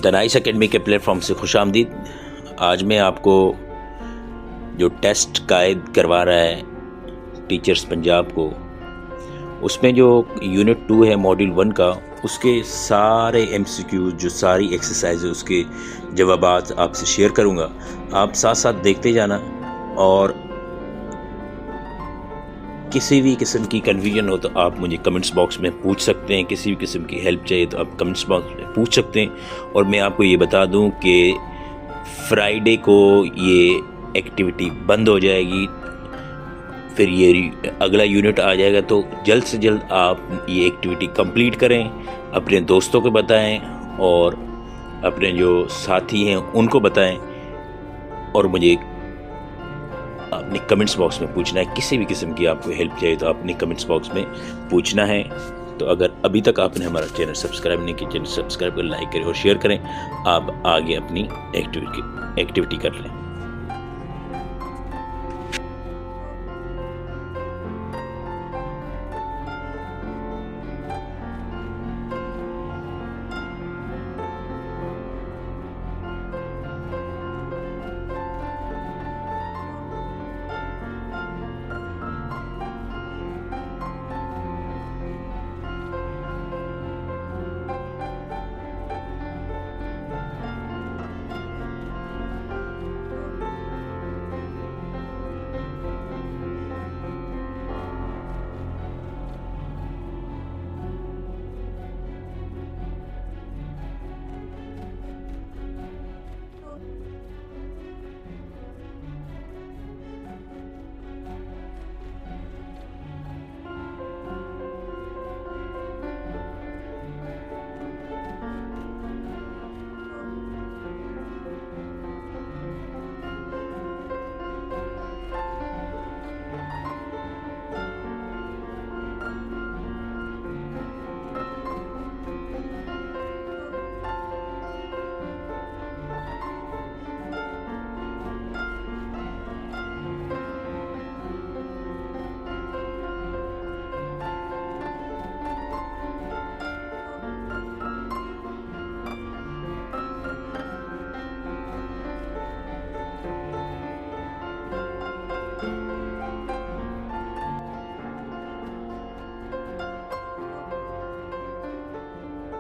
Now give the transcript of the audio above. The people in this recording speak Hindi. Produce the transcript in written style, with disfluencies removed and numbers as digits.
दनाइस एकेडमी के प्लेटफॉर्म से खुशामदीद। आज मैं आपको जो टेस्ट गाइड करवा रहा है टीचर्स पंजाब को, उसमें जो यूनिट 2 है मॉड्यूल 1 का, उसके सारे MCQ जो सारी एक्सरसाइज है उसके जवाबात आपसे शेयर करूँगा। आप साथ साथ देखते जाना, और किसी भी किस्म की कन्फ्यूजन हो तो आप मुझे कमेंट्स बॉक्स में पूछ सकते हैं। किसी भी किस्म की हेल्प चाहिए तो आप कमेंट्स बॉक्स में पूछ सकते हैं। और मैं आपको ये बता दूं कि फ्राइडे को ये एक्टिविटी बंद हो जाएगी, फिर ये अगला यूनिट आ जाएगा। तो जल्द से जल्द आप ये एक्टिविटी कंप्लीट करें, अपने दोस्तों को बताएं और अपने जो साथी हैं उनको बताएं। और मुझे अपने कमेंट्स बॉक्स में पूछना है। किसी भी किस्म की आपको हेल्प चाहिए तो अपने कमेंट्स बॉक्स में पूछना है। तो अगर अभी तक आपने हमारा चैनल सब्सक्राइब नहीं किया, चैनल सब्सक्राइब कर, लाइक करें और शेयर करें। आप आगे अपनी एक्टिविटी कर लें।